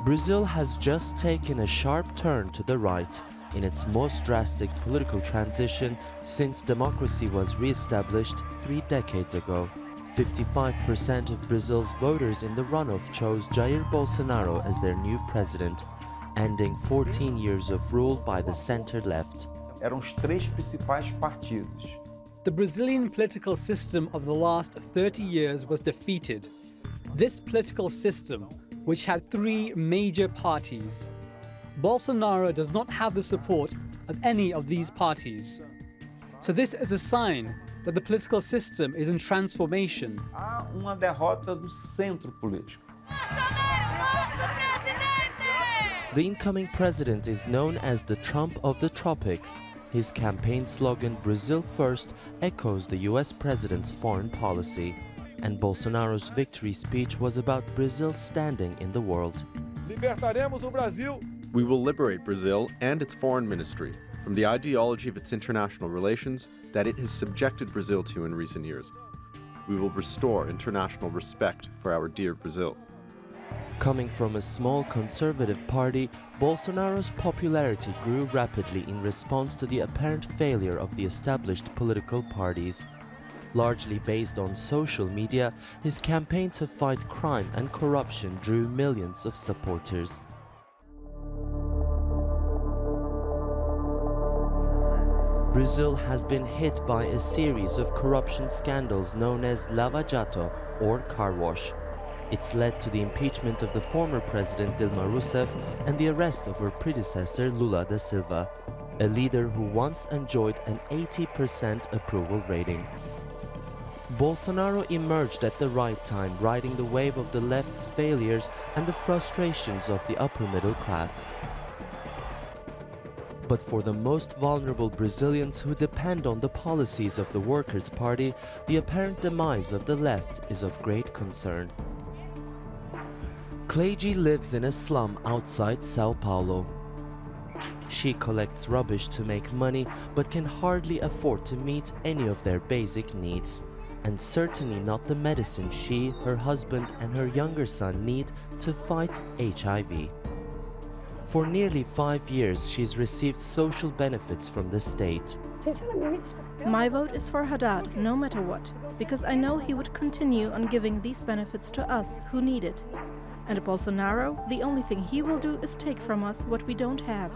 Brazil has just taken a sharp turn to the right in its most drastic political transition since democracy was re-established 3 decades ago. 55% of Brazil's voters in the runoff chose Jair Bolosonaro as their new president, ending 14 years of rule by the center-left. Eram os três principais partidos. The Brazilian political system of the last 30 years was defeated. This political system, which had 3 major parties. Bolsonaro does not have the support of any of these parties. So this is a sign that the political system is in transformation. Há uma derrota do centro político. The incoming president is known as the Trump of the tropics. His campaign slogan, Brazil First, echoes the US president's foreign policy. And Bolsonaro's victory speech was about Brazil's standing in the world. Libertaremos o Brasil. We will liberate Brazil and its foreign ministry from the ideology of its international relations that it has subjected Brazil to in recent years. We will restore international respect for our dear Brazil. Coming from a small conservative party, Bolsonaro's popularity grew rapidly in response to the apparent failure of the established political parties. Largely based on social media, his campaign to fight crime and corruption drew millions of supporters. Brazil has been hit by a series of corruption scandals known as Lava Jato, or car wash. It's led to the impeachment of the former president Dilma Rousseff and the arrest of her predecessor Lula da Silva, a leader who once enjoyed an 80% approval rating. Bolsonaro emerged at the right time, riding the wave of the left's failures and the frustrations of the upper middle class. But for the most vulnerable Brazilians who depend on the policies of the Workers' Party, the apparent demise of the left is of great concern. Cleide lives in a slum outside Sao Paulo. She collects rubbish to make money, but can hardly afford to meet any of their basic needs, and certainly not the medicine she, her husband and her younger son need to fight HIV. For nearly 5 years, she's received social benefits from the state. My vote is for Haddad, no matter what, because I know he would continue on giving these benefits to us who need it. And Bolsonaro, the only thing he will do is take from us what we don't have.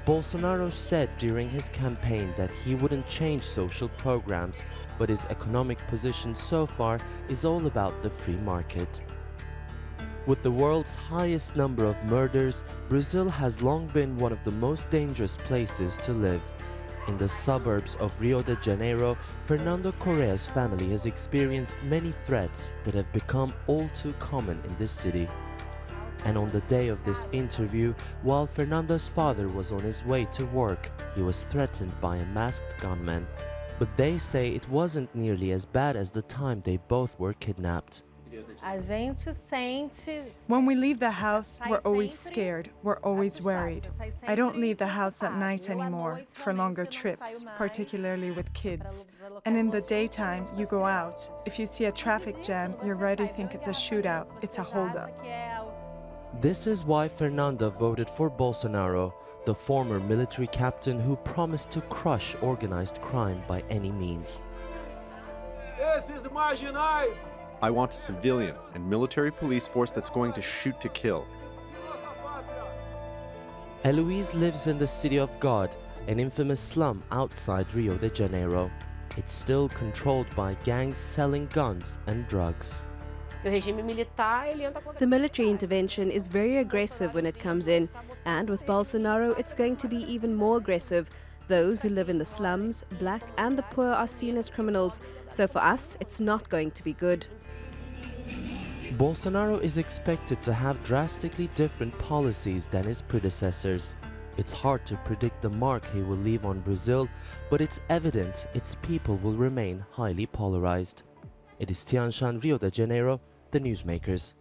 Bolsonaro said during his campaign that he wouldn't change social programs, but his economic position so far is all about the free market. With the world's highest number of murders, Brazil has long been one of the most dangerous places to live. In the suburbs of Rio de Janeiro, Fernando Correa's family has experienced many threats that have become all too common in this city. And on the day of this interview, while Fernando's father was on his way to work, he was threatened by a masked gunman. But they say it wasn't nearly as bad as the time they both were kidnapped. When we leave the house, we're always scared, we're always worried. I don't leave the house at night anymore, for longer trips, particularly with kids. And in the daytime, you go out. If you see a traffic jam, you already think it's a shootout, it's a holdup. This is why Fernanda voted for Bolsonaro, the former military captain who promised to crush organized crime by any means. I want a civilian and military police force that's going to shoot to kill. Eloise lives in the City of God, an infamous slum outside Rio de Janeiro. It's still controlled by gangs selling guns and drugs. The military intervention is very aggressive when it comes in, and with Bolsonaro it's going to be even more aggressive. Those who live in the slums, black and the poor, are seen as criminals, so for us it's not going to be good. Bolsonaro is expected to have drastically different policies than his predecessors. It's hard to predict the mark he will leave on Brazil, but it's evident its people will remain highly polarized. Ediz Tiyansan, Rio de Janeiro, The Newsmakers.